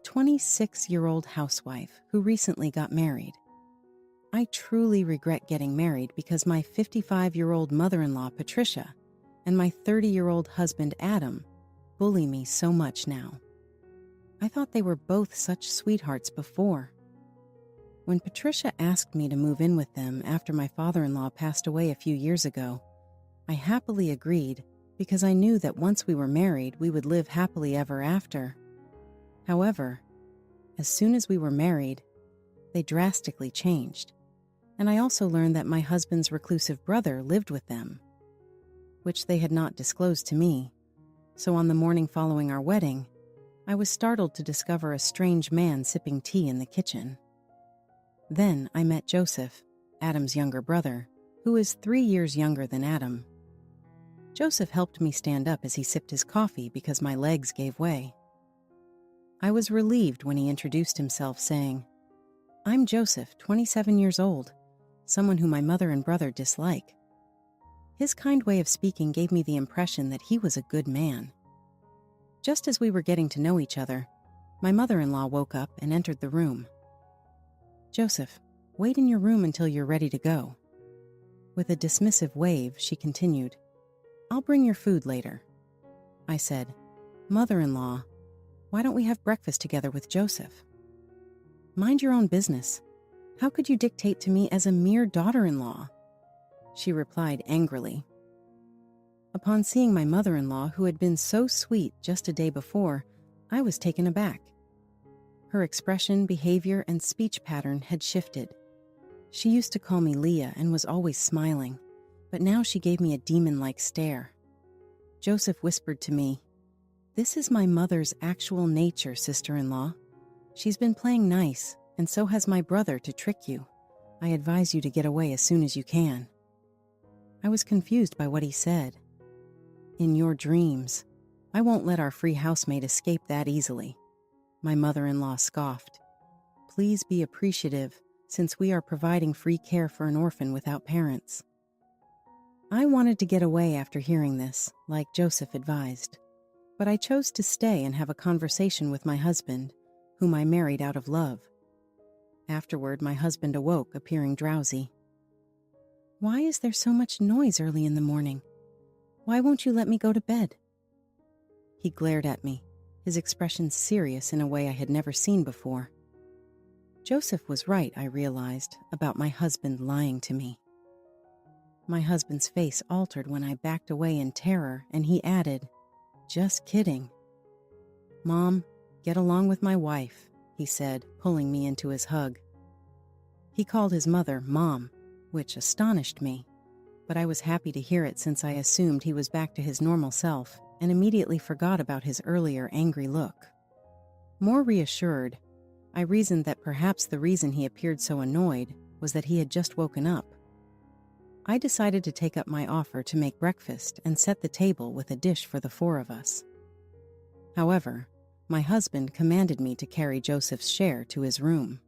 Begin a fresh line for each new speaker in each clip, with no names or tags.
26-year-old housewife who recently got married. I truly regret getting married because my 55-year-old mother-in-law, Patricia, and my 30-year-old husband, Adam, bully me so much now. I thought they were both such sweethearts before. When Patricia asked me to move in with them after my father-in-law passed away a few years ago, I happily agreed because I knew that once we were married, we would live happily ever after. However, as soon as we were married, they drastically changed, and I also learned that my husband's reclusive brother lived with them, which they had not disclosed to me. So on the morning following our wedding, I was startled to discover a strange man sipping tea in the kitchen. Then I met Joseph, Adam's younger brother, who is 3 years younger than Adam. Joseph helped me stand up as he sipped his coffee because my legs gave way. I was relieved when he introduced himself, saying, "I'm Joseph, 27 years old, someone who my mother and brother dislike." His kind way of speaking gave me the impression that he was a good man. Just as we were getting to know each other, my mother-in-law woke up and entered the room. "Joseph, wait in your room until you're ready to go." With a dismissive wave, she continued, "I'll bring your food later." I said, "Mother-in-law, why don't we have breakfast together with Joseph?" "Mind your own business. How could you dictate to me as a mere daughter-in-law?" she replied angrily. Upon seeing my mother-in-law, who had been so sweet just a day before, I was taken aback. Her expression, behavior, and speech pattern had shifted. She used to call me Leah and was always smiling, but now she gave me a demon-like stare. Joseph whispered to me, "This is my mother's actual nature, sister-in-law. She's been playing nice, and so has my brother to trick you. I advise you to get away as soon as you can." I was confused by what he said. "In your dreams. I won't let our free housemaid escape that easily," my mother-in-law scoffed. "Please be appreciative, since we are providing free care for an orphan without parents." I wanted to get away after hearing this, like Joseph advised, but I chose to stay and have a conversation with my husband, whom I married out of love. Afterward, my husband awoke, appearing drowsy. "Why is there so much noise early in the morning? Why won't you let me go to bed?" He glared at me, his expression serious in a way I had never seen before. Joseph was right, I realized, about my husband lying to me. My husband's face altered when I backed away in terror, and he added, "Just kidding." "Mom, get along with my wife," he said, pulling me into his hug. He called his mother Mom, which astonished me, but I was happy to hear it since I assumed he was back to his normal self and immediately forgot about his earlier angry look. More reassured, I reasoned that perhaps the reason he appeared so annoyed was that he had just woken up. I decided to take up my offer to make breakfast and set the table with a dish for the 4 of us. However, my husband commanded me to carry Joseph's share to his room.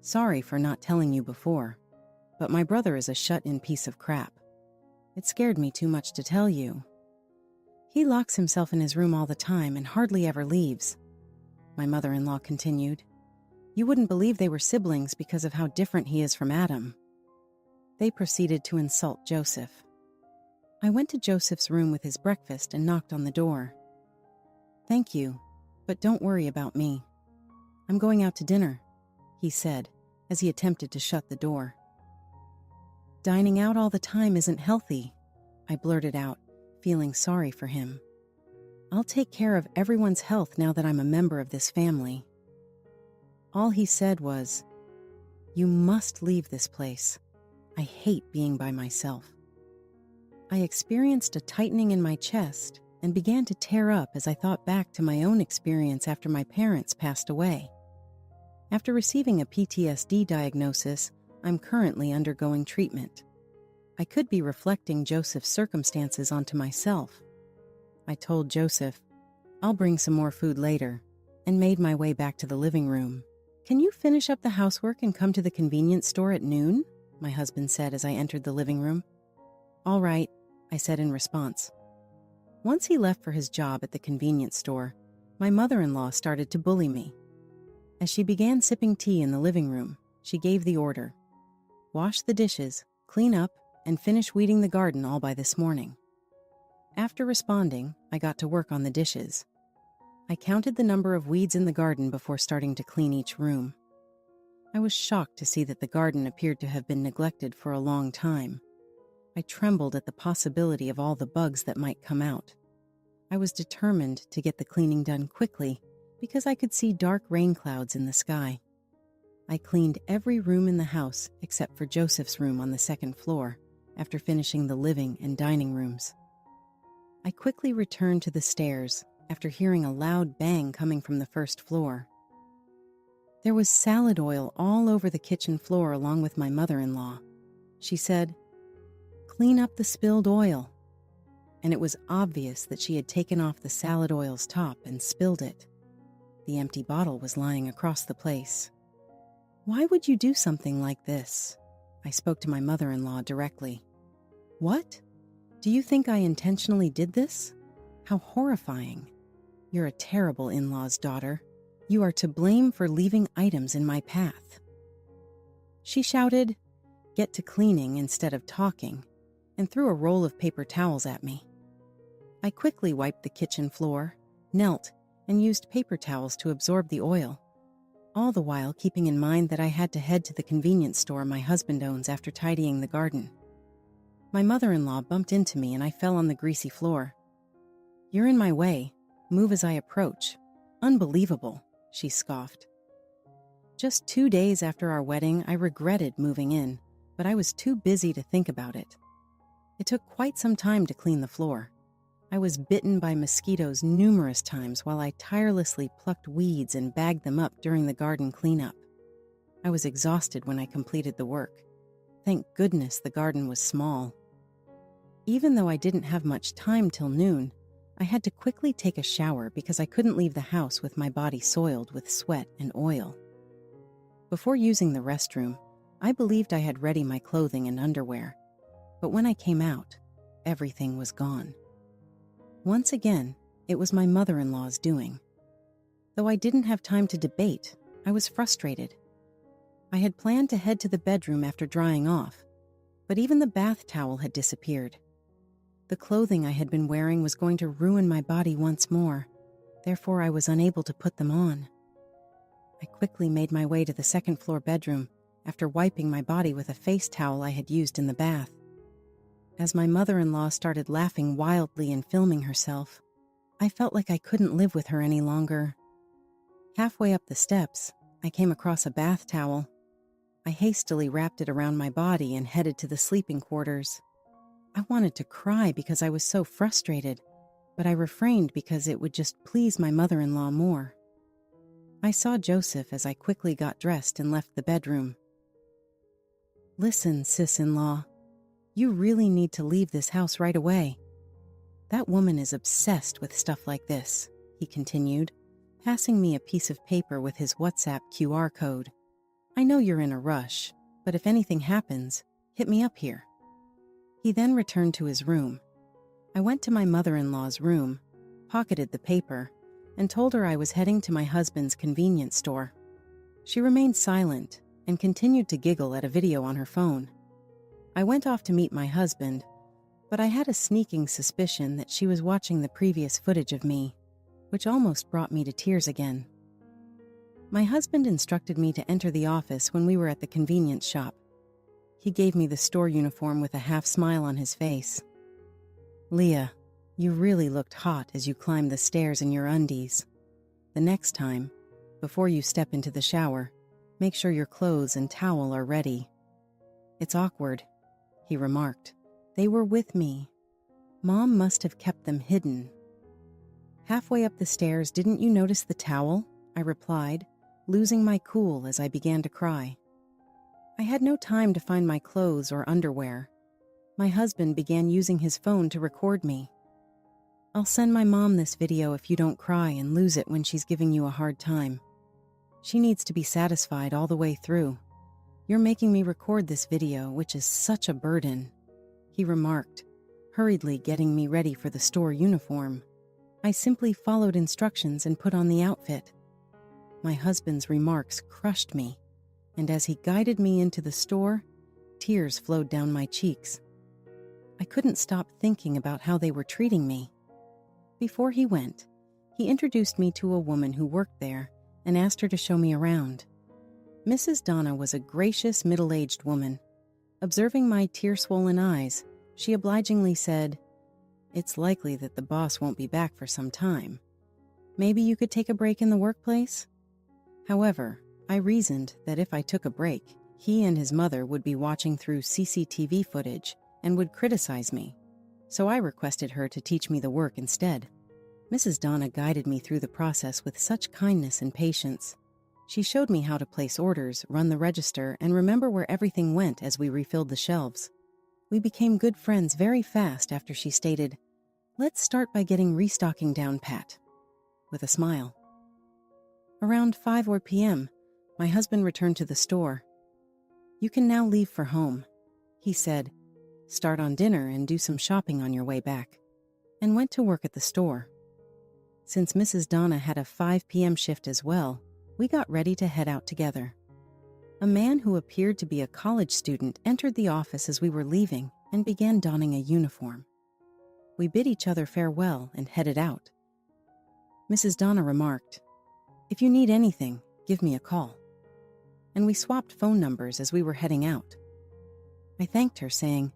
"Sorry for not telling you before, but my brother is a shut-in piece of crap. It scared me too much to tell you. He locks himself in his room all the time and hardly ever leaves," my mother-in-law continued. "You wouldn't believe they were siblings because of how different he is from Adam." They proceeded to insult Joseph. I went to Joseph's room with his breakfast and knocked on the door. "Thank you, but don't worry about me. I'm going out to dinner," he said as he attempted to shut the door. "Dining out all the time isn't healthy," I blurted out, feeling sorry for him. "I'll take care of everyone's health now that I'm a member of this family." All he said was, "You must leave this place. I hate being by myself." I experienced a tightening in my chest and began to tear up as I thought back to my own experience after my parents passed away. After receiving a PTSD diagnosis, I'm currently undergoing treatment. I could be reflecting Joseph's circumstances onto myself. I told Joseph, "I'll bring some more food later," and made my way back to the living room. "Can you finish up the housework and come to the convenience store at noon?" my husband said as I entered the living room. "All right," I said in response. Once he left for his job at the convenience store, My mother-in-law started to bully me. As she began sipping tea in the living room, she gave the order: wash the dishes, clean up, and finish weeding the garden all by this morning. After responding, I got to work on the dishes. I counted the number of weeds in the garden before starting to clean each room. I was shocked to see that the garden appeared to have been neglected for a long time. I trembled at the possibility of all the bugs that might come out. I was determined to get the cleaning done quickly because I could see dark rain clouds in the sky. I cleaned every room in the house except for Joseph's room on the second floor after finishing the living and dining rooms. I quickly returned to the stairs after hearing a loud bang coming from the first floor. There was salad oil all over the kitchen floor along with my mother-in-law. She said, "Clean up the spilled oil." And it was obvious that she had taken off the salad oil's top and spilled it. The empty bottle was lying across the place. "Why would you do something like this?" I spoke to my mother-in-law directly. "What? Do you think I intentionally did this? How horrifying. You're a terrible in-law's daughter. You are to blame for leaving items in my path." She shouted, "Get to cleaning instead of talking," and threw a roll of paper towels at me. I quickly wiped the kitchen floor, knelt, and used paper towels to absorb the oil, all the while keeping in mind that I had to head to the convenience store my husband owns after tidying the garden. My mother-in-law bumped into me and I fell on the greasy floor. "You're in my way. Move as I approach." "Unbelievable," she scoffed. Just 2 days after our wedding, I regretted moving in, but I was too busy to think about it. It took quite some time to clean the floor. I was bitten by mosquitoes numerous times while I tirelessly plucked weeds and bagged them up during the garden cleanup. I was exhausted when I completed the work. Thank goodness the garden was small. Even though I didn't have much time till noon, I had to quickly take a shower because I couldn't leave the house with my body soiled with sweat and oil. Before using the restroom, I believed I had ready my clothing and underwear, but when I came out, everything was gone. Once again, it was my mother-in-law's doing. Though I didn't have time to debate, I was frustrated. I had planned to head to the bedroom after drying off, but even the bath towel had disappeared. The clothing I had been wearing was going to ruin my body once more, therefore I was unable to put them on. I quickly made my way to the second-floor bedroom after wiping my body with a face towel I had used in the bath. As my mother-in-law started laughing wildly and filming herself, I felt like I couldn't live with her any longer. Halfway up the steps, I came across a bath towel. I hastily wrapped it around my body and headed to the sleeping quarters. I wanted to cry because I was so frustrated, but I refrained because it would just please my mother-in-law more. I saw Joseph as I quickly got dressed and left the bedroom. "Listen, sis-in-law, you really need to leave this house right away. That woman is obsessed with stuff like this," he continued, passing me a piece of paper with his WhatsApp QR code. "I know you're in a rush, but if anything happens, hit me up here." He then returned to his room. I went to my mother-in-law's room, pocketed the paper, and told her I was heading to my husband's convenience store. She remained silent and continued to giggle at a video on her phone. I went off to meet my husband, but I had a sneaking suspicion that she was watching the previous footage of me, which almost brought me to tears again. My husband instructed me to enter the office when we were at the convenience shop. He gave me the store uniform with a half smile on his face. "Leah, you really looked hot as you climbed the stairs in your undies. The next time, before you step into the shower, make sure your clothes and towel are ready." "It's awkward," he remarked. "They were with me. Mom must have kept them hidden." "Halfway up the stairs, didn't you notice the towel?" I replied, losing my cool as I began to cry. I had no time to find my clothes or underwear. My husband began using his phone to record me. "I'll send my mom this video if you don't cry and lose it when she's giving you a hard time. She needs to be satisfied all the way through. You're making me record this video, which is such a burden," he remarked, hurriedly getting me ready for the store uniform. I simply followed instructions and put on the outfit. My husband's remarks crushed me, and as he guided me into the store, tears flowed down my cheeks. I couldn't stop thinking about how they were treating me. Before he went, he introduced me to a woman who worked there and asked her to show me around. Mrs. Donna was a gracious, middle-aged woman. Observing my tear-swollen eyes, she obligingly said, "It's likely that the boss won't be back for some time. Maybe you could take a break in the workplace?" However, I reasoned that if I took a break, he and his mother would be watching through CCTV footage and would criticize me, so I requested her to teach me the work instead. Mrs. Donna guided me through the process with such kindness and patience. She showed me how to place orders, run the register, and remember where everything went as we refilled the shelves. We became good friends very fast after she stated, "Let's start by getting restocking down pat," with a smile. Around 5 p.m., my husband returned to the store. "You can now leave for home," he said. "Start on dinner and do some shopping on your way back," and went to work at the store. Since Mrs. Donna had a 5 p.m. shift as well, we got ready to head out together. A man who appeared to be a college student entered the office as we were leaving and began donning a uniform. We bid each other farewell and headed out. Mrs. Donna remarked, "If you need anything, give me a call." And we swapped phone numbers as we were heading out. I thanked her, saying,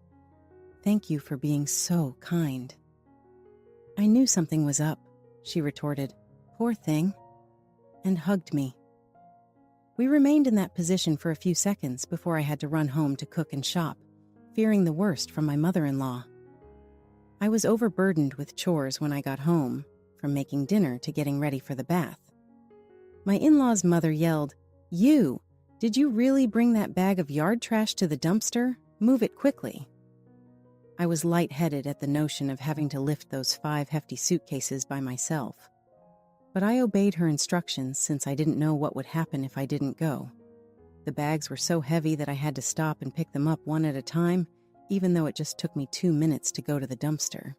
"Thank you for being so kind." "I knew something was up," she retorted, "Poor thing," and hugged me. We remained in that position for a few seconds before I had to run home to cook and shop, fearing the worst from my mother-in-law. I was overburdened with chores when I got home, from making dinner to getting ready for the bath. My in-law's mother yelled, "You! Did you really bring that bag of yard trash to the dumpster? Move it quickly." I was lightheaded at the notion of having to lift those 5 hefty suitcases by myself. But I obeyed her instructions since I didn't know what would happen if I didn't go. The bags were so heavy that I had to stop and pick them up one at a time, even though it just took me 2 minutes to go to the dumpster.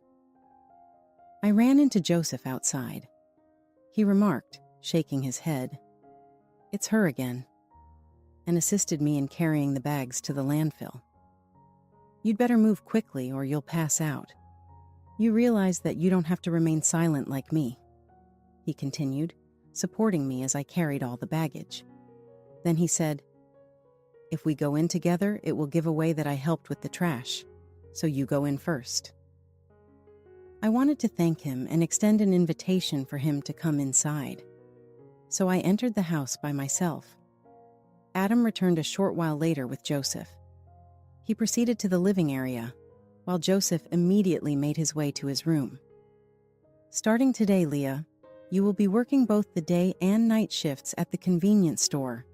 I ran into Joseph outside. He remarked, shaking his head, "It's her again," and assisted me in carrying the bags to the landfill. "You'd better move quickly or you'll pass out. You realize that you don't have to remain silent like me," he continued, supporting me as I carried all the baggage. Then he said, "If we go in together, it will give away that I helped with the trash, so you go in first." I wanted to thank him and extend an invitation for him to come inside. So I entered the house by myself. Adam returned a short while later with Joseph. He proceeded to the living area, while Joseph immediately made his way to his room. "Starting today, Leah, you will be working both the day and night shifts at the convenience store.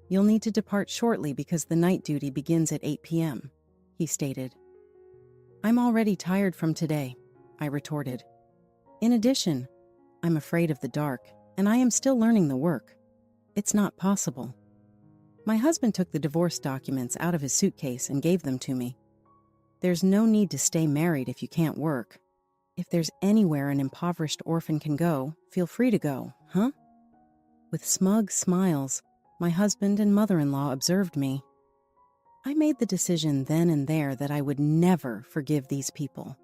You'll need to depart shortly because the night duty begins at 8 p.m., he stated. "I'm already tired from today," I retorted. "In addition, I'm afraid of the dark, and I am still learning the work. It's not possible." My husband took the divorce documents out of his suitcase and gave them to me. "There's no need to stay married if you can't work. If there's anywhere an impoverished orphan can go, feel free to go, huh?" With smug smiles, my husband and mother-in-law observed me. I made the decision then and there that I would never forgive these people.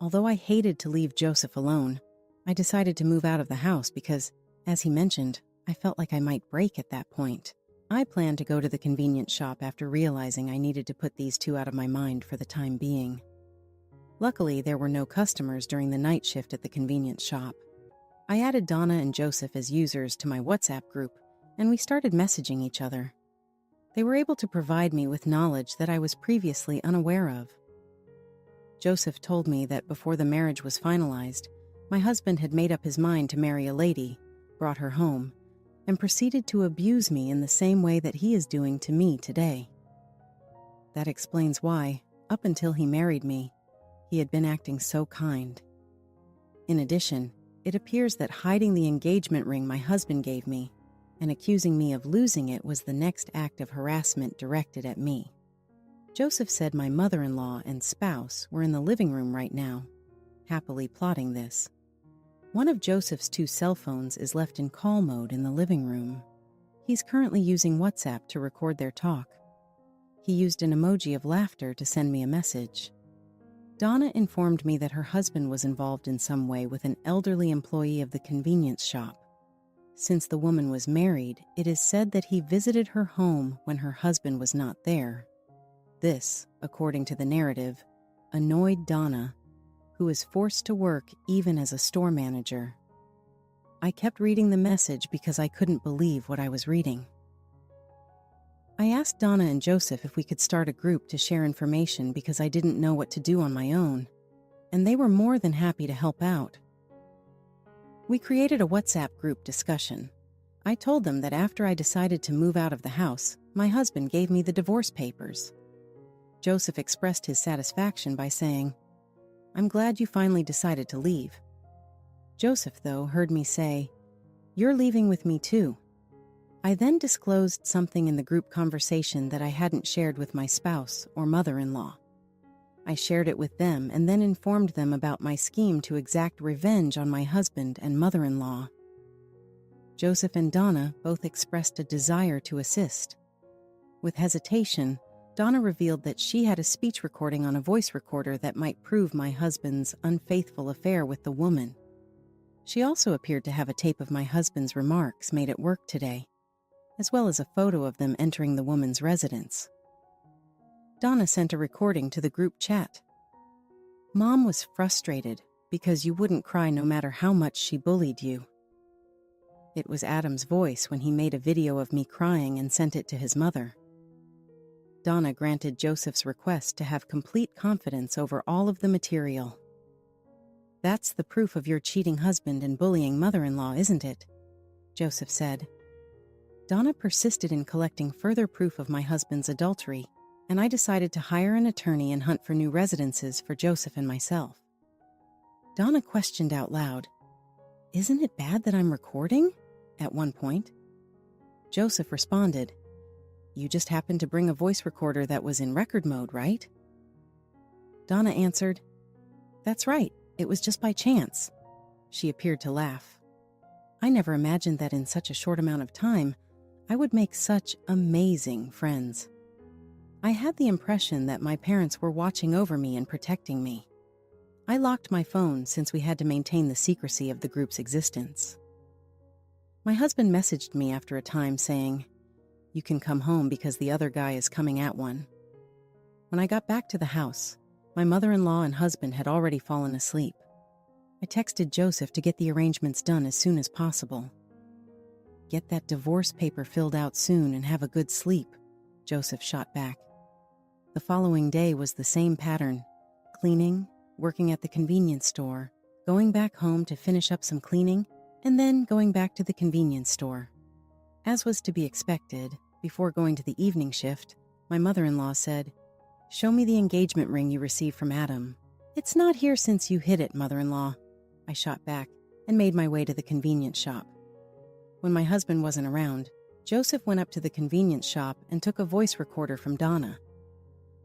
Although I hated to leave Joseph alone, I decided to move out of the house because, as he mentioned, I felt like I might break at that point. I planned to go to the convenience shop after realizing I needed to put these two out of my mind for the time being. Luckily, there were no customers during the night shift at the convenience shop. I added Donna and Joseph as users to my WhatsApp group, and we started messaging each other. They were able to provide me with knowledge that I was previously unaware of. Joseph told me that before the marriage was finalized, my husband had made up his mind to marry a lady, brought her home, and proceeded to abuse me in the same way that he is doing to me today. That explains why, up until he married me, he had been acting so kind. In addition, it appears that hiding the engagement ring my husband gave me and accusing me of losing it was the next act of harassment directed at me. Joseph said my mother-in-law and spouse were in the living room right now, happily plotting this. One of Joseph's two cell phones is left in call mode in the living room. He's currently using WhatsApp to record their talk. He used an emoji of laughter to send me a message. Donna informed me that her husband was involved in some way with an elderly employee of the convenience shop. Since the woman was married, it is said that he visited her home when her husband was not there. This, according to the narrative, annoyed Donna, who is forced to work even as a store manager. I kept reading the message because I couldn't believe what I was reading. I asked Donna and Joseph if we could start a group to share information because I didn't know what to do on my own, and they were more than happy to help out. We created a WhatsApp group discussion. I told them that after I decided to move out of the house, my husband gave me the divorce papers. Joseph expressed his satisfaction by saying, "I'm glad you finally decided to leave." Joseph, though, heard me say, "You're leaving with me too." I then disclosed something in the group conversation that I hadn't shared with my spouse or mother-in-law. I shared it with them and then informed them about my scheme to exact revenge on my husband and mother-in-law. Joseph and Donna both expressed a desire to assist. With hesitation, Donna revealed that she had a speech recording on a voice recorder that might prove my husband's unfaithful affair with the woman. She also appeared to have a tape of my husband's remarks made at work today, as well as a photo of them entering the woman's residence. Donna sent a recording to the group chat. Mom was frustrated because you wouldn't cry no matter how much she bullied you. It was Adam's voice when he made a video of me crying and sent it to his mother. Donna granted Joseph's request to have complete confidence over all of the material. "That's the proof of your cheating husband and bullying mother-in-law, isn't it?" Joseph said. Donna persisted in collecting further proof of my husband's adultery, and I decided to hire an attorney and hunt for new residences for Joseph and myself. Donna questioned out loud, "Isn't it bad that I'm recording?" at one point. Joseph responded, "You just happened to bring a voice recorder that was in record mode, right?" Donna answered, "That's right, it was just by chance." She appeared to laugh. I never imagined that in such a short amount of time, I would make such amazing friends. I had the impression that my parents were watching over me and protecting me. I locked my phone since we had to maintain the secrecy of the group's existence. My husband messaged me after a time saying, "You can come home because the other guy is coming at one." When I got back to the house, my mother-in-law and husband had already fallen asleep. I texted Joseph to get the arrangements done as soon as possible. "Get that divorce paper filled out soon and have a good sleep," Joseph shot back. The following day was the same pattern: cleaning, working at the convenience store, going back home to finish up some cleaning, and then going back to the convenience store. As was to be expected, before going to the evening shift, my mother-in-law said, "Show me the engagement ring you received from Adam." "It's not here since you hid it, mother-in-law," I shot back and made my way to the convenience shop. When my husband wasn't around, Joseph went up to the convenience shop and took a voice recorder from Donna.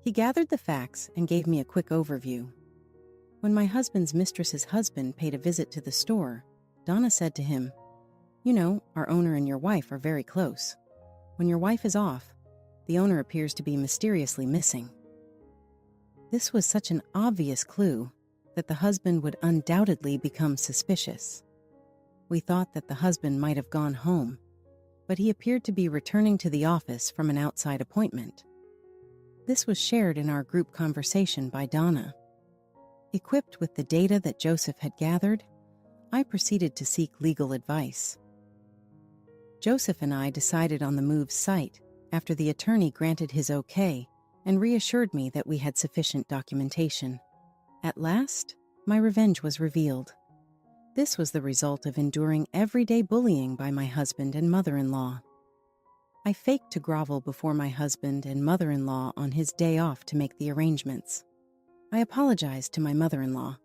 He gathered the facts and gave me a quick overview. When my husband's mistress's husband paid a visit to the store, Donna said to him, "You know, our owner and your wife are very close. When your wife is off, the owner appears to be mysteriously missing." This was such an obvious clue that the husband would undoubtedly become suspicious. We thought that the husband might have gone home, but he appeared to be returning to the office from an outside appointment. This was shared in our group conversation by Donna. Equipped with the data that Joseph had gathered, I proceeded to seek legal advice. Joseph and I decided on the move's site after the attorney granted his okay and reassured me that we had sufficient documentation. At last, my revenge was revealed. This was the result of enduring everyday bullying by my husband and mother-in-law. I faked to grovel before my husband and mother-in-law on his day off to make the arrangements. I apologized to my mother-in-law.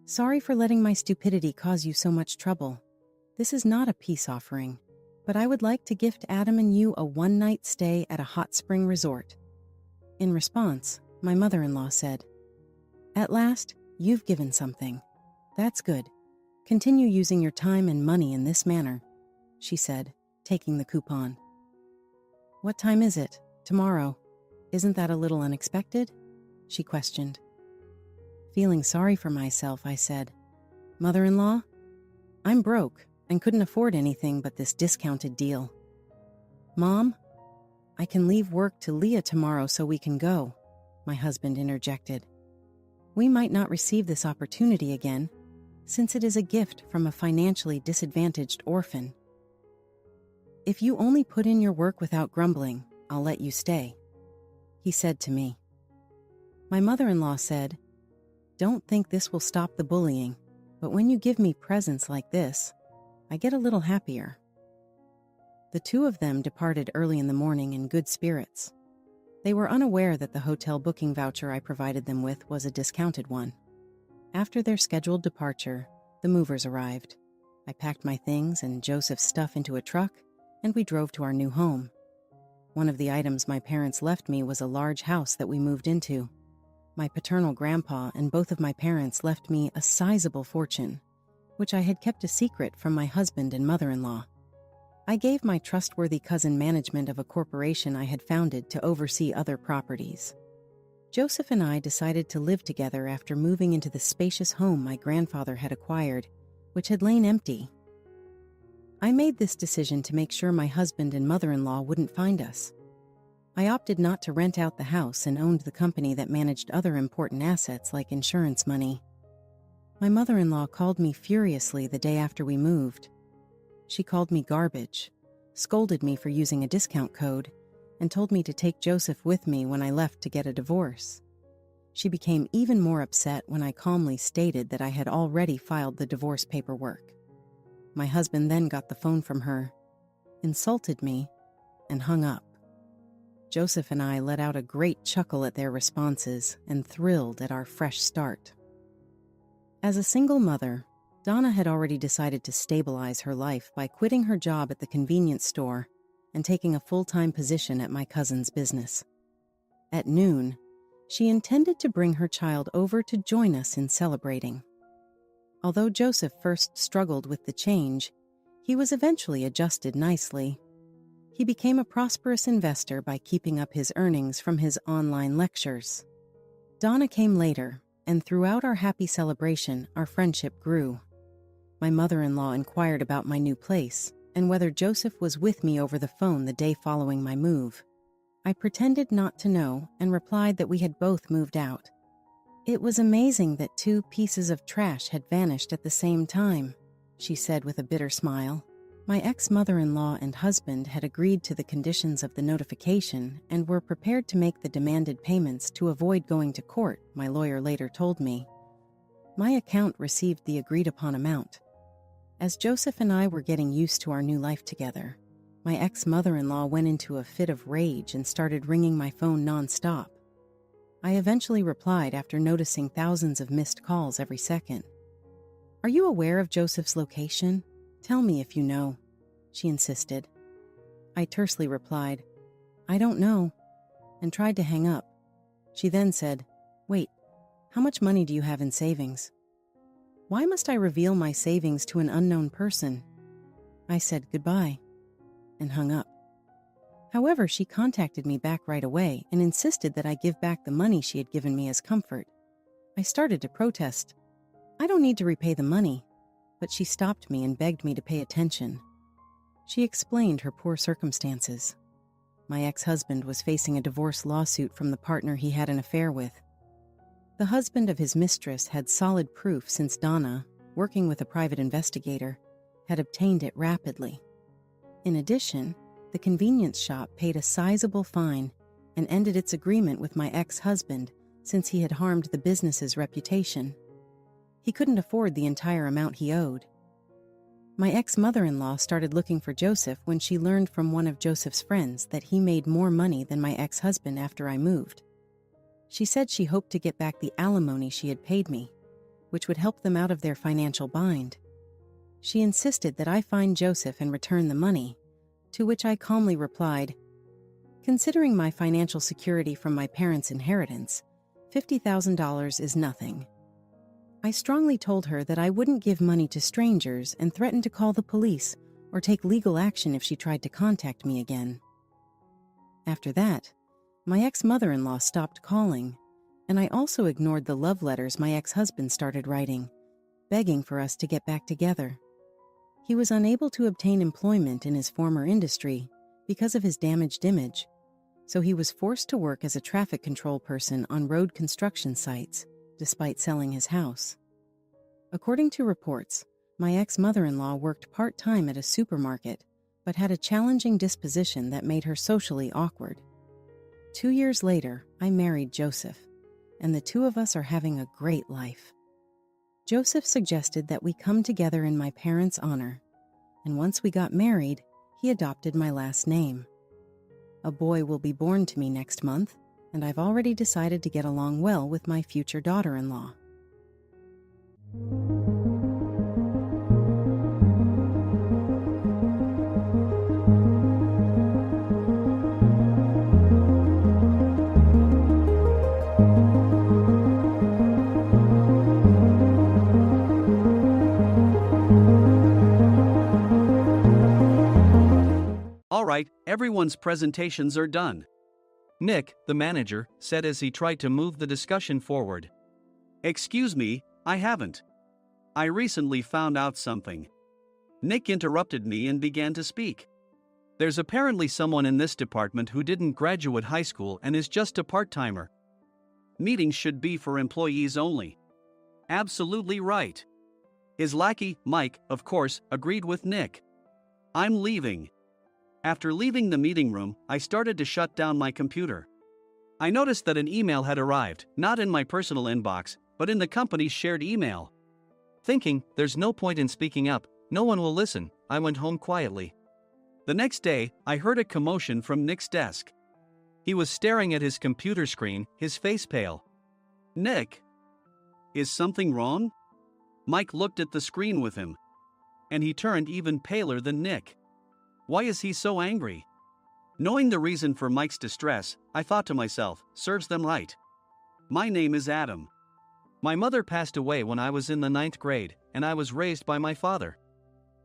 "Sorry for letting my stupidity cause you so much trouble. This is not a peace offering, but I would like to gift Adam and you a one-night stay at a hot spring resort." In response, my mother-in-law said, "At last, you've given something. That's good. Continue using your time and money in this manner, she said, taking the coupon. What time is it? Tomorrow. Isn't that a little unexpected? She questioned. Feeling sorry for myself, I said, Mother-in-law, I'm broke and couldn't afford anything but this discounted deal. Mom, I can leave work to Leah tomorrow so we can go, my husband interjected. We might not receive this opportunity again, since it is a gift from a financially disadvantaged orphan. If you only put in your work without grumbling, I'll let you stay, he said to me. My mother-in-law said, Don't think this will stop the bullying, but when you give me presents like this, I get a little happier. The two of them departed early in the morning in good spirits. They were unaware that the hotel booking voucher I provided them with was a discounted one. After their scheduled departure, the movers arrived. I packed my things and Joseph's stuff into a truck, and we drove to our new home. One of the items my parents left me was a large house that we moved into. My paternal grandpa and both of my parents left me a sizable fortune, which I had kept a secret from my husband and mother-in-law. I gave my trustworthy cousin management of a corporation I had founded to oversee other properties. Joseph and I decided to live together after moving into the spacious home my grandfather had acquired, which had lain empty. I made this decision to make sure my husband and mother-in-law wouldn't find us. I opted not to rent out the house and owned the company that managed other important assets like insurance money. My mother-in-law called me furiously the day after we moved. She called me garbage, scolded me for using a discount code, and told me to take Joseph with me when I left to get a divorce. She became even more upset when I calmly stated that I had already filed the divorce paperwork. My husband then got the phone from her, insulted me, and hung up. Joseph and I let out a great chuckle at their responses and thrilled at our fresh start. As a single mother, Donna had already decided to stabilize her life by quitting her job at the convenience store and taking a full-time position at my cousin's business. At noon, she intended to bring her child over to join us in celebrating. Although Joseph first struggled with the change, he was eventually adjusted nicely. He became a prosperous investor by keeping up his earnings from his online lectures. Donna came later, and throughout our happy celebration, our friendship grew. My mother-in-law inquired about my new place and whether Joseph was with me over the phone the day following my move. I pretended not to know and replied that we had both moved out. It was amazing that 2 pieces of trash had vanished at the same time, she said with a bitter smile. My ex-mother-in-law and husband had agreed to the conditions of the notification and were prepared to make the demanded payments to avoid going to court, my lawyer later told me. My account received the agreed-upon amount. As Joseph and I were getting used to our new life together, my ex-mother-in-law went into a fit of rage and started ringing my phone non-stop. I eventually replied after noticing thousands of missed calls every second. Are you aware of Joseph's location? Tell me if you know, she insisted. I tersely replied, I don't know, and tried to hang up. She then said, Wait, how much money do you have in savings? Why must I reveal my savings to an unknown person? I said goodbye and hung up. However, she contacted me back right away and insisted that I give back the money she had given me as comfort. I started to protest. I don't need to repay the money, but she stopped me and begged me to pay attention. She explained her poor circumstances. My ex-husband was facing a divorce lawsuit from the partner he had an affair with. The husband of his mistress had solid proof since Donna, working with a private investigator, had obtained it rapidly. In addition, the convenience shop paid a sizable fine and ended its agreement with my ex-husband since he had harmed the business's reputation. He couldn't afford the entire amount he owed. My ex-mother-in-law started looking for Joseph when she learned from one of Joseph's friends that he made more money than my ex-husband after I moved. She said she hoped to get back the alimony she had paid me, which would help them out of their financial bind. She insisted that I find Joseph and return the money, to which I calmly replied, Considering my financial security from my parents' inheritance, $50,000 is nothing. I strongly told her that I wouldn't give money to strangers and threatened to call the police or take legal action if she tried to contact me again. After that, my ex-mother-in-law stopped calling, and I also ignored the love letters my ex-husband started writing, begging for us to get back together. He was unable to obtain employment in his former industry because of his damaged image, so he was forced to work as a traffic control person on road construction sites, despite selling his house. According to reports, my ex-mother-in-law worked part-time at a supermarket, but had a challenging disposition that made her socially awkward. 2 years later, I married Joseph, and the two of us are having a great life. Joseph suggested that we come together in my parents' honor, and once we got married, he adopted my last name. A boy will be born to me next month, and I've already decided to get along well with my future daughter-in-law.
All right, everyone's presentations are done. Nick, the manager, said as he tried to move the discussion forward. Excuse me, I haven't. I recently found out something. Nick interrupted me and began to speak. There's apparently someone in this department who didn't graduate high school and is just a part-timer. Meetings should be for employees only. Absolutely right. His lackey, Mike, of course, agreed with Nick. I'm leaving. After leaving the meeting room, I started to shut down my computer. I noticed that an email had arrived, not in my personal inbox, but in the company's shared email. Thinking, there's no point in speaking up, no one will listen, I went home quietly. The next day, I heard a commotion from Nick's desk. He was staring at his computer screen, his face pale. Nick? Is something wrong? Mike looked at the screen with him. And he turned even paler than Nick. Why is he so angry? Knowing the reason for Mike's distress, I thought to myself, serves them right. My name is Adam. My mother passed away when I was in the 9th grade, and I was raised by my father.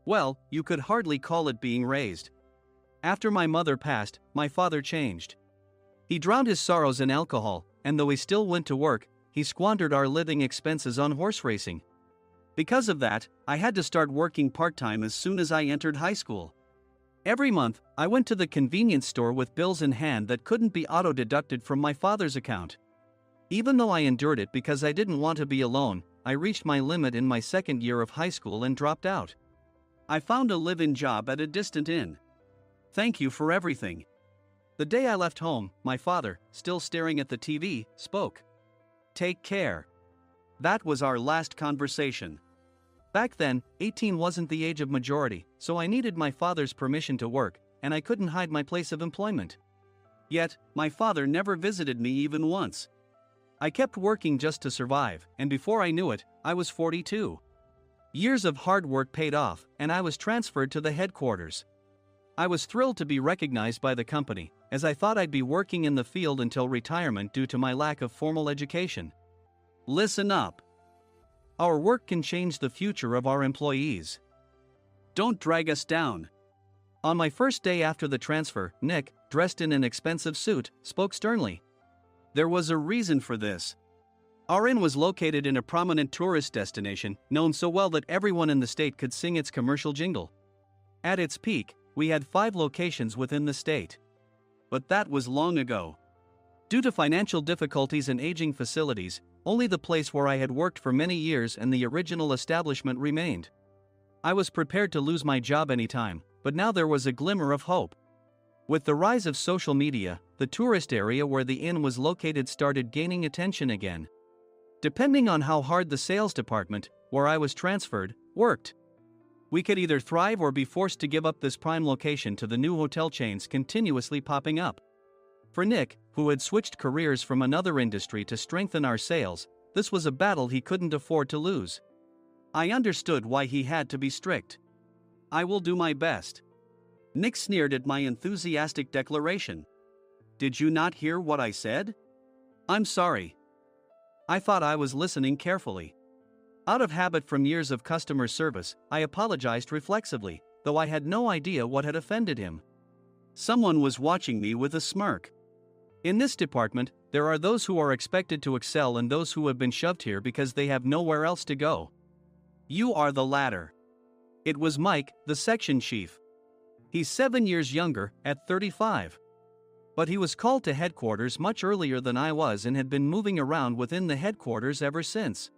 Well, you could hardly call it being raised. After my mother passed, my father changed. He drowned his sorrows in alcohol, and though he still went to work, he squandered our living expenses on horse racing. Because of that, I had to start working part-time as soon as I entered high school. Every month, I went to the convenience store with bills in hand that couldn't be auto-deducted from my father's account. Even though I endured it because I didn't want to be alone, I reached my limit in my second year of high school and dropped out. I found a live-in job at a distant inn. Thank you for everything. The day I left home, my father, still staring at the TV, spoke. Take care. That was our last conversation. Back then, 18 wasn't the age of majority, so I needed my father's permission to work, and I couldn't hide my place of employment. Yet, my father never visited me even once. I kept working just to survive, and before I knew it, I was 42. Years of hard work paid off, and I was transferred to the headquarters. I was thrilled to be recognized by the company, as I thought I'd be working in the field until retirement due to my lack of formal education. Listen up. Our work can change the future of our employees. Don't drag us down. On my first day after the transfer, Nick, dressed in an expensive suit, spoke sternly. There was a reason for this. Our inn was located in a prominent tourist destination, known so well that everyone in the state could sing its commercial jingle. At its peak, we had 5 locations within the state. But that was long ago. Due to financial difficulties and aging facilities, only the place where I had worked for many years and the original establishment remained. I was prepared to lose my job anytime, but now there was a glimmer of hope. With the rise of social media, the tourist area where the inn was located started gaining attention again. Depending on how hard the sales department, where I was transferred, worked, we could either thrive or be forced to give up this prime location to the new hotel chains continuously popping up. For Nick, who had switched careers from another industry to strengthen our sales, this was a battle he couldn't afford to lose. I understood why he had to be strict. I will do my best. Nick sneered at my enthusiastic declaration. Did you not hear what I said? I'm sorry. I thought I was listening carefully. Out of habit from years of customer service, I apologized reflexively, though I had no idea what had offended him. Someone was watching me with a smirk. In this department, there are those who are expected to excel and those who have been shoved here because they have nowhere else to go. You are the latter. It was Mike, the section chief. He's 7 years younger, at 35. But he was called to headquarters much earlier than I was and had been moving around within the headquarters ever since.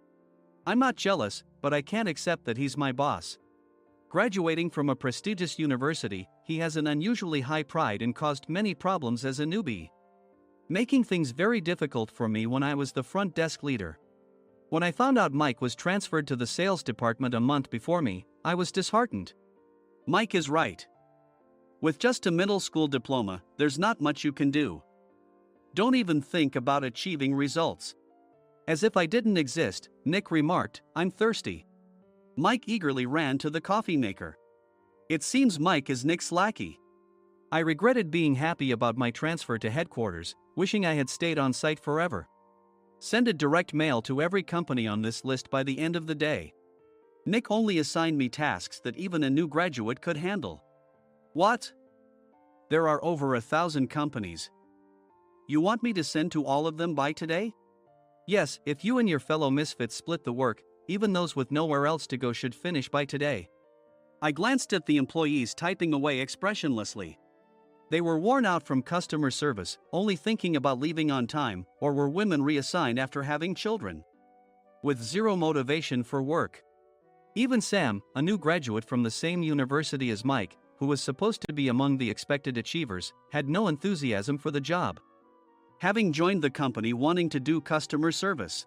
I'm not jealous, but I can't accept that he's my boss. Graduating from a prestigious university, he has an unusually high pride and caused many problems as a newbie, making things very difficult for me when I was the front desk leader. When I found out Mike was transferred to the sales department a month before me, I was disheartened. Mike is right. With just a middle school diploma, there's not much you can do. Don't even think about achieving results. As if I didn't exist, Nick remarked, "I'm thirsty." Mike eagerly ran to the coffee maker. It seems Mike is Nick's lackey. I regretted being happy about my transfer to headquarters, wishing I had stayed on site forever. Send a direct mail to every company on this list by the end of the day. Nick only assigned me tasks that even a new graduate could handle. What? There are over 1,000 companies. You want me to send to all of them by today? Yes, if you and your fellow misfits split the work, even those with nowhere else to go should finish by today. I glanced at the employees typing away expressionlessly. They were worn out from customer service, only thinking about leaving on time, or were women reassigned after having children, with zero motivation for work. Even Sam, a new graduate from the same university as Mike, who was supposed to be among the expected achievers, had no enthusiasm for the job, having joined the company wanting to do customer service.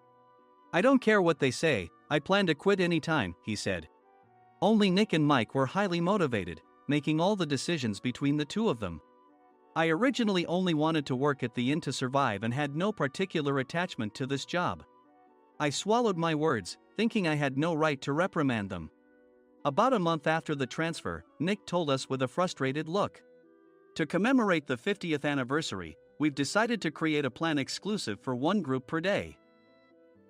I don't care what they say, I plan to quit any time, he said. Only Nick and Mike were highly motivated, making all the decisions between the two of them. I originally only wanted to work at the inn to survive and had no particular attachment to this job. I swallowed my words, thinking I had no right to reprimand them. About a month after the transfer, Nick told us with a frustrated look. To commemorate the 50th anniversary, we've decided to create a plan exclusive for one group per day.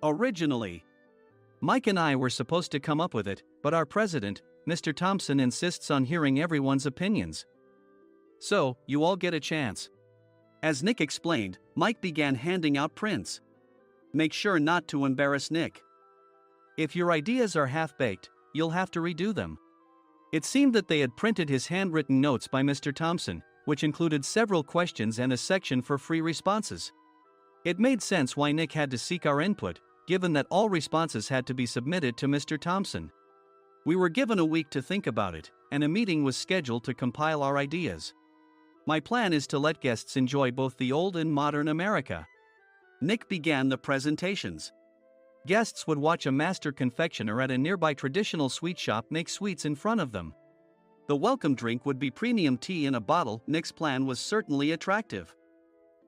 Originally, Mike and I were supposed to come up with it, but our president, Mr. Thompson, insists on hearing everyone's opinions. So, you all get a chance. As Nick explained, Mike began handing out prints. Make sure not to embarrass Nick. If your ideas are half-baked, you'll have to redo them. It seemed that they had printed his handwritten notes by Mr. Thompson, which included several questions and a section for free responses. It made sense why Nick had to seek our input, given that all responses had to be submitted to Mr. Thompson. We were given a week to think about it, and a meeting was scheduled to compile our ideas. My plan is to let guests enjoy both the old and modern America. Nick began the presentations. Guests would watch a master confectioner at a nearby traditional sweet shop make sweets in front of them. The welcome drink would be premium tea in a bottle. Nick's plan was certainly attractive.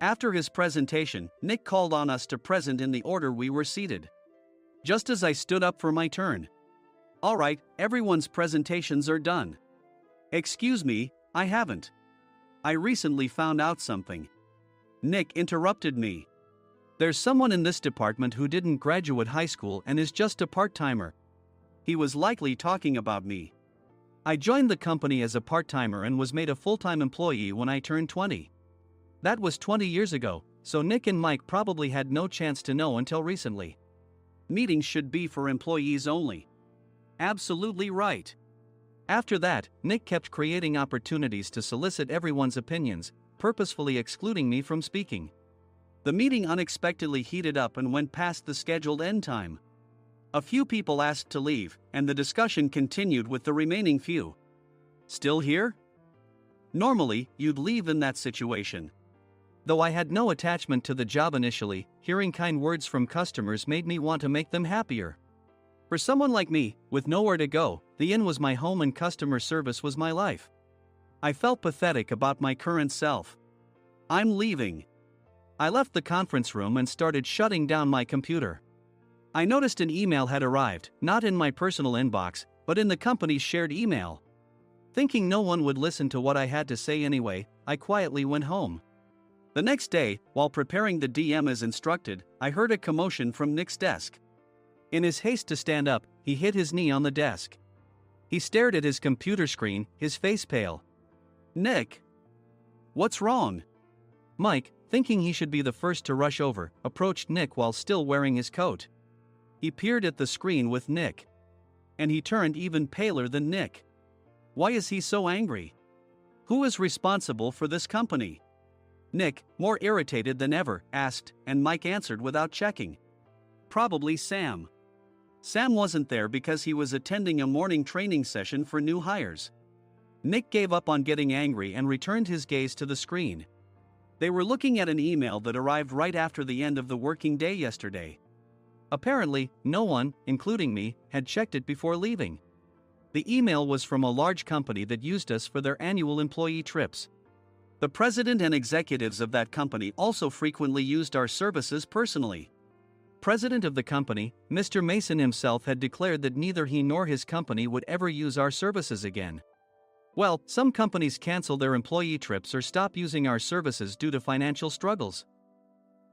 After his presentation, Nick called on us to present in the order we were seated. Just as I stood up for my turn. All right, everyone's presentations are done. Excuse me, I haven't. I recently found out something. Nick interrupted me. There's someone in this department who didn't graduate high school and is just a part-timer. He was likely talking about me. I joined the company as a part-timer and was made a full-time employee when I turned 20. That was 20 years ago, so Nick and Mike probably had no chance to know until recently. Meetings should be for employees only. Absolutely right. After that, Nick kept creating opportunities to solicit everyone's opinions, purposefully excluding me from speaking. The meeting unexpectedly heated up and went past the scheduled end time. A few people asked to leave, and the discussion continued with the remaining few. Still here? Normally, you'd leave in that situation. Though I had no attachment to the job initially, hearing kind words from customers made me want to make them happier. For someone like me, with nowhere to go, the inn was my home and customer service was my life. I felt pathetic about my current self. I'm leaving. I left the conference room and started shutting down my computer. I noticed an email had arrived, not in my personal inbox, but in the company's shared email. Thinking no one would listen to what I had to say anyway, I quietly went home. The next day, while preparing the DM as instructed, I heard a commotion from Nick's desk. In his haste to stand up, he hit his knee on the desk. He stared at his computer screen, his face pale. "Nick! What's wrong?" Mike, thinking he should be the first to rush over, approached Nick while still wearing his coat. He peered at the screen with Nick. And he turned even paler than Nick. Why is he so angry? Who is responsible for this company? Nick, more irritated than ever, asked, and Mike answered without checking. Probably Sam. Sam wasn't there because he was attending a morning training session for new hires. Nick gave up on getting angry and returned his gaze to the screen. They were looking at an email that arrived right after the end of the working day yesterday. Apparently, no one, including me, had checked it before leaving. The email was from a large company that used us for their annual employee trips. The president and executives of that company also frequently used our services personally. President of the company, Mr. Mason himself, had declared that neither he nor his company would ever use our services again. Well, some companies cancel their employee trips or stop using our services due to financial struggles.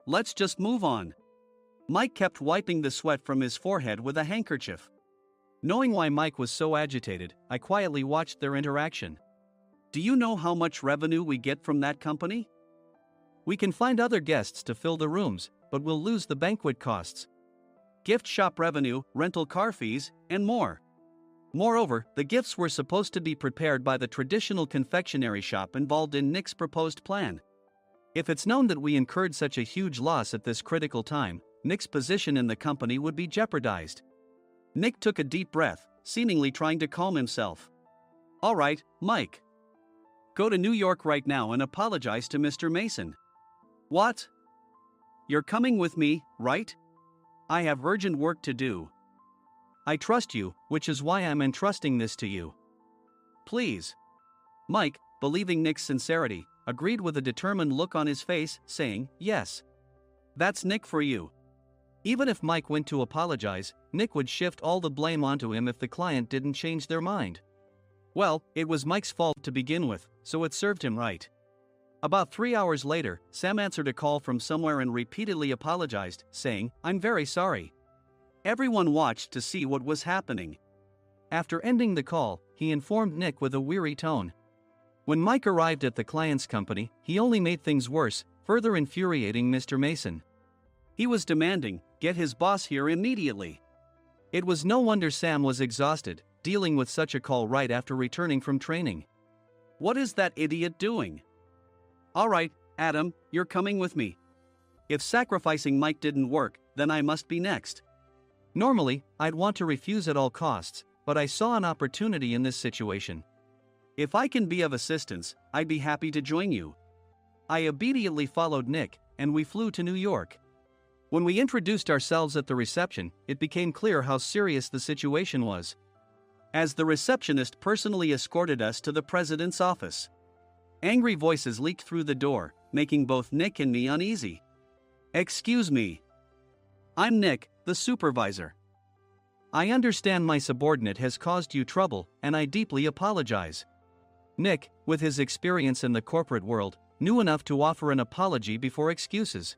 Let's just move on. Mike kept wiping the sweat from his forehead with a handkerchief. Knowing why Mike was so agitated, I quietly watched their interaction. Do you know how much revenue we get from that company? We can find other guests to fill the rooms, but we'll lose the banquet costs, gift shop revenue, rental car fees, and more. Moreover, the gifts were supposed to be prepared by the traditional confectionery shop involved in Nick's proposed plan. If it's known that we incurred such a huge loss at this critical time, Nick's position in the company would be jeopardized. Nick took a deep breath, seemingly trying to calm himself. All right, Mike. Go to New York right now and apologize to Mr. Mason. What? You're coming with me, right? I have urgent work to do. I trust you, which is why I'm entrusting this to you. Please. Mike, believing Nick's sincerity, agreed with a determined look on his face, saying, yes. That's Nick for you. Even if Mike went to apologize, Nick would shift all the blame onto him if the client didn't change their mind. Well, it was Mike's fault to begin with, so it served him right. About 3 hours later, Sam answered a call from somewhere and repeatedly apologized, saying, I'm very sorry. Everyone watched to see what was happening. After ending the call, he informed Nick with a weary tone. When Mike arrived at the client's company, he only made things worse, further infuriating Mr. Mason. He was demanding, get his boss here immediately. It was no wonder Sam was exhausted, dealing with such a call right after returning from training. What is that idiot doing? All right, Adam, you're coming with me. If sacrificing Mike didn't work, then I must be next. Normally, I'd want to refuse at all costs, but I saw an opportunity in this situation. If I can be of assistance, I'd be happy to join you. I obediently followed Nick, and we flew to New York. When we introduced ourselves at the reception, it became clear how serious the situation was, as the receptionist personally escorted us to the president's office. Angry voices leaked through the door, making both Nick and me uneasy. Excuse me. I'm Nick, the supervisor. I understand my subordinate has caused you trouble, and I deeply apologize. Nick, with his experience in the corporate world, knew enough to offer an apology before excuses.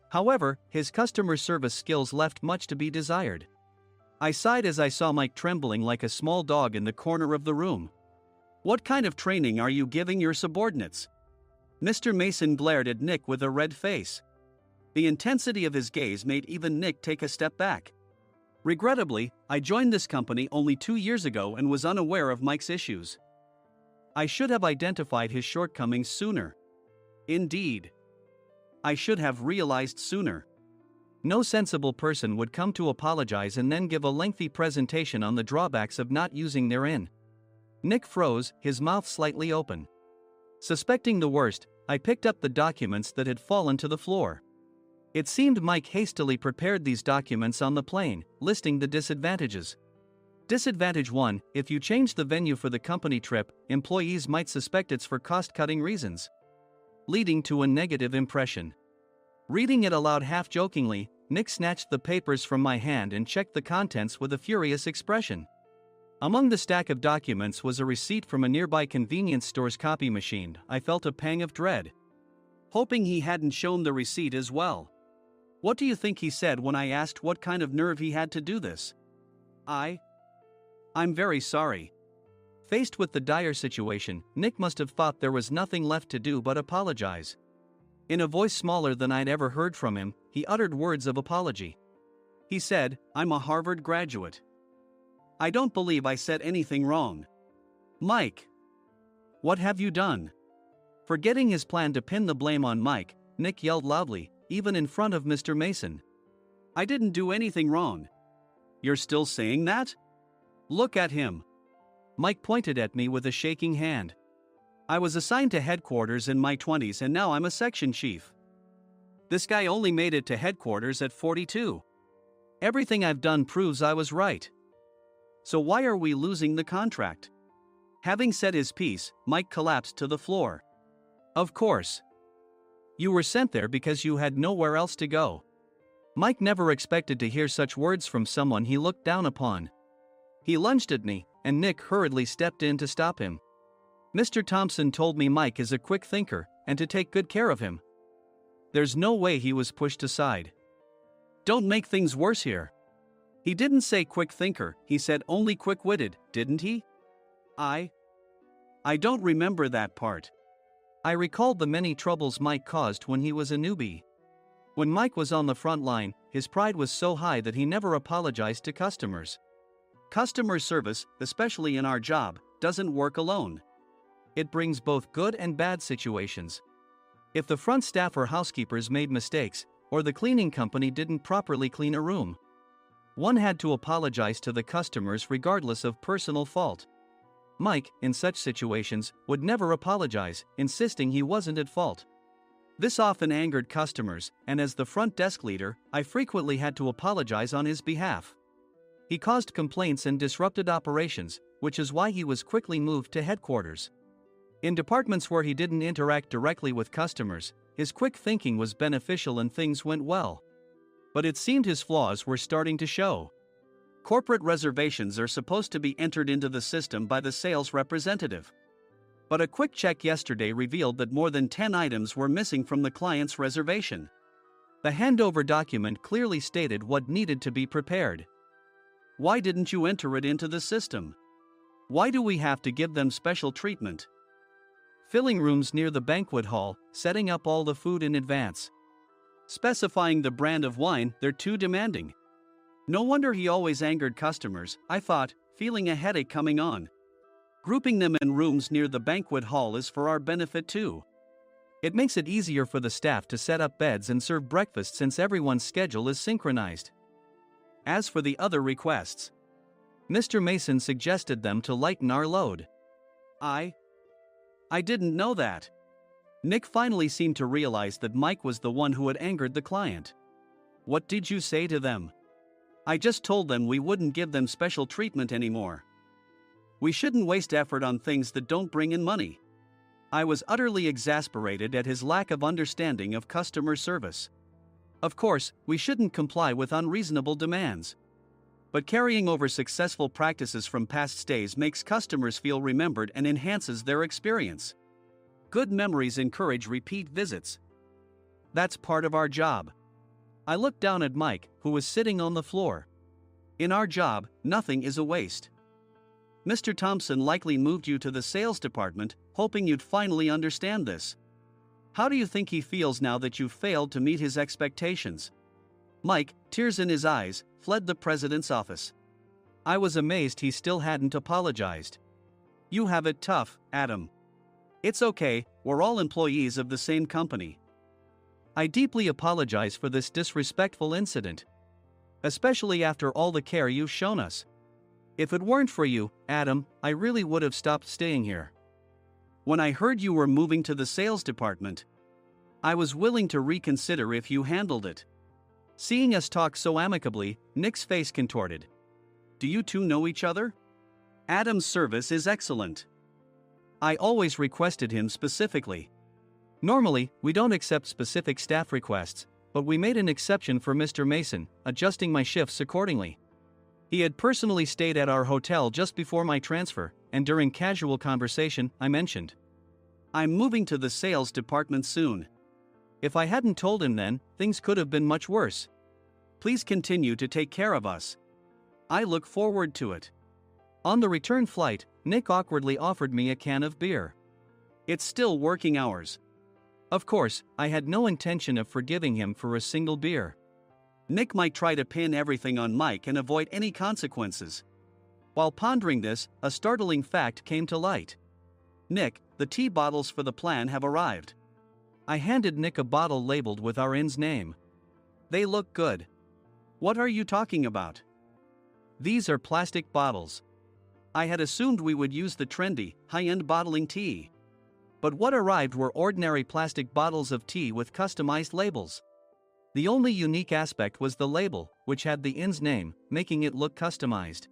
However, his customer service skills left much to be desired. I sighed as I saw Mike trembling like a small dog in the corner of the room. What kind of training are you giving your subordinates? Mr. Mason glared at Nick with a red face. The intensity of his gaze made even Nick take a step back. Regrettably, I joined this company only 2 years ago and was unaware of Mike's issues. I should have identified his shortcomings sooner. Indeed. I should have realized sooner. No sensible person would come to apologize and then give a lengthy presentation on the drawbacks of not using their in. Nick froze, his mouth slightly open. Suspecting the worst, I picked up the documents that had fallen to the floor. It seemed Mike hastily prepared these documents on the plane, listing the disadvantages. Disadvantage 1: if you change the venue for the company trip, employees might suspect it's for cost-cutting reasons, leading to a negative impression. Reading it aloud half-jokingly, Nick snatched the papers from my hand and checked the contents with a furious expression. Among the stack of documents was a receipt from a nearby convenience store's copy machine. I felt a pang of dread, hoping he hadn't shown the receipt as well. What do you think he said when I asked what kind of nerve he had to do this? I'm very sorry. Faced with the dire situation, Nick must have thought there was nothing left to do but apologize. In a voice smaller than I'd ever heard from him, he uttered words of apology. He said, "I'm a Harvard graduate. I don't believe I said anything wrong." Mike! What have you done? Forgetting his plan to pin the blame on Mike, Nick yelled loudly, even in front of Mr. Mason. "I didn't do anything wrong." "You're still saying that? Look at him." Mike pointed at me with a shaking hand. "I was assigned to headquarters in my 20s and now I'm a section chief. This guy only made it to headquarters at 42. Everything I've done proves I was right. So why are we losing the contract?" Having said his piece, Mike collapsed to the floor. "Of course. You were sent there because you had nowhere else to go." Mike never expected to hear such words from someone he looked down upon. He lunged at me, and Nick hurriedly stepped in to stop him. "Mr. Thompson told me Mike is a quick thinker, and to take good care of him." There's no way he was pushed aside. "Don't make things worse here." "He didn't say quick thinker, he said only quick-witted, didn't he?" I don't remember that part." I recalled the many troubles Mike caused when he was a newbie. When Mike was on the front line, his pride was so high that he never apologized to customers. Customer service, especially in our job, doesn't work alone. It brings both good and bad situations. If the front staff or housekeepers made mistakes, or the cleaning company didn't properly clean a room, one had to apologize to the customers regardless of personal fault. Mike, in such situations, would never apologize, insisting he wasn't at fault. This often angered customers, and as the front desk leader, I frequently had to apologize on his behalf. He caused complaints and disrupted operations, which is why he was quickly moved to headquarters. In departments where he didn't interact directly with customers, his quick thinking was beneficial and things went well. But it seemed his flaws were starting to show. Corporate reservations are supposed to be entered into the system by the sales representative. But a quick check yesterday revealed that more than 10 items were missing from the client's reservation. The handover document clearly stated what needed to be prepared. Why didn't you enter it into the system? Why do we have to give them special treatment? Filling rooms near the banquet hall, setting up all the food in advance. Specifying the brand of wine, they're too demanding. No wonder he always angered customers, I thought, feeling a headache coming on. Grouping them in rooms near the banquet hall is for our benefit too. It makes it easier for the staff to set up beds and serve breakfast since everyone's schedule is synchronized. As for the other requests, Mr. Mason suggested them to lighten our load. I didn't know that. Nick finally seemed to realize that Mike was the one who had angered the client. What did you say to them? I just told them we wouldn't give them special treatment anymore. We shouldn't waste effort on things that don't bring in money. I was utterly exasperated at his lack of understanding of customer service. Of course, we shouldn't comply with unreasonable demands. But carrying over successful practices from past stays makes customers feel remembered and enhances their experience. Good memories encourage repeat visits. That's part of our job. I looked down at Mike, who was sitting on the floor. In our job, nothing is a waste. Mr. Thompson likely moved you to the sales department, hoping you'd finally understand this. How do you think he feels now that you've failed to meet his expectations? Mike, tears in his eyes, fled the president's office. I was amazed he still hadn't apologized. You have it tough, Adam. It's okay, we're all employees of the same company. I deeply apologize for this disrespectful incident. Especially after all the care you've shown us. If it weren't for you, Adam, I really would have stopped staying here. When I heard you were moving to the sales department, I was willing to reconsider if you handled it. Seeing us talk so amicably, Nick's face contorted. Do you two know each other? Adam's service is excellent. I always requested him specifically. Normally, we don't accept specific staff requests, but we made an exception for Mr. Mason, adjusting my shifts accordingly. He had personally stayed at our hotel just before my transfer, and during casual conversation, I mentioned, I'm moving to the sales department soon. If I hadn't told him then, things could have been much worse. Please continue to take care of us. I look forward to it. On the return flight, Nick awkwardly offered me a can of beer. It's still working hours. Of course, I had no intention of forgiving him for a single beer. Nick might try to pin everything on Mike and avoid any consequences. While pondering this, a startling fact came to light. Nick, the tea bottles for the plan have arrived. I handed Nick a bottle labeled with our inn's name. They look good. What are you talking about? These are plastic bottles. I had assumed we would use the trendy, high-end bottling tea. But what arrived were ordinary plastic bottles of tea with customized labels. The only unique aspect was the label, which had the inn's name, making it look customized.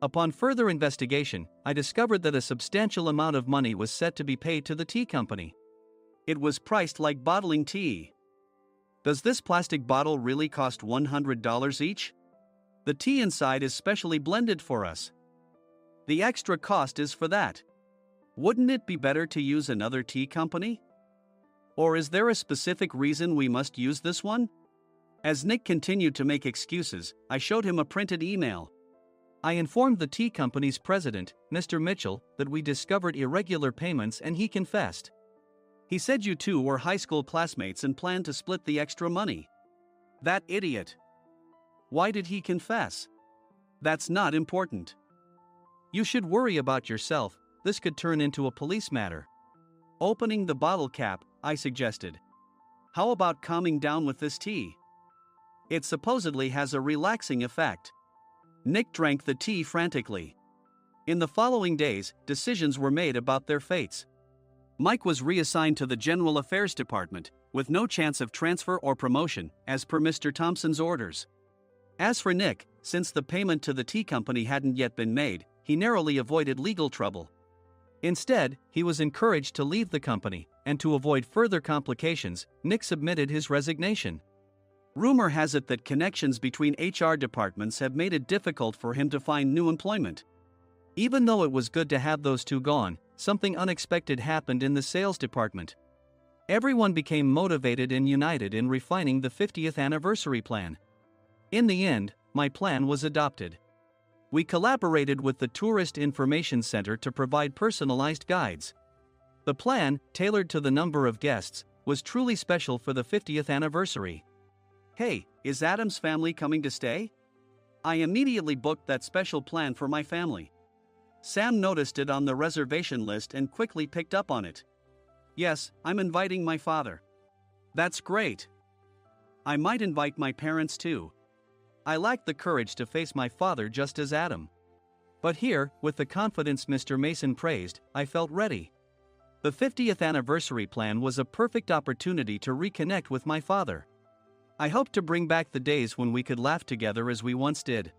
Upon further investigation, I discovered that a substantial amount of money was set to be paid to the tea company. It was priced like bottling tea. Does this plastic bottle really cost $100 each? The tea inside is specially blended for us. The extra cost is for that. Wouldn't it be better to use another tea company? Or is there a specific reason we must use this one? As Nick continued to make excuses, I showed him a printed email. I informed the tea company's president, Mr. Mitchell, that we discovered irregular payments and he confessed. He said you two were high school classmates and planned to split the extra money. That idiot. Why did he confess? That's not important. You should worry about yourself, this could turn into a police matter. Opening the bottle cap, I suggested. How about calming down with this tea? It supposedly has a relaxing effect. Nick drank the tea frantically. In the following days, decisions were made about their fates. Mike was reassigned to the General Affairs Department, with no chance of transfer or promotion, as per Mr. Thompson's orders. As for Nick, since the payment to the tea company hadn't yet been made, he narrowly avoided legal trouble. Instead, he was encouraged to leave the company, and to avoid further complications, Nick submitted his resignation. Rumor has it that connections between HR departments have made it difficult for him to find new employment. Even though it was good to have those two gone, something unexpected happened in the sales department. Everyone became motivated and united in refining the 50th anniversary plan. In the end, my plan was adopted. We collaborated with the Tourist Information Center to provide personalized guides. The plan, tailored to the number of guests, was truly special for the 50th anniversary. Hey, is Adam's family coming to stay? I immediately booked that special plan for my family. Sam noticed it on the reservation list and quickly picked up on it. Yes, I'm inviting my father. That's great. I might invite my parents too. I lacked the courage to face my father just as Adam. But here, with the confidence Mr. Mason praised, I felt ready. The 50th anniversary plan was a perfect opportunity to reconnect with my father. I hoped to bring back the days when we could laugh together as we once did.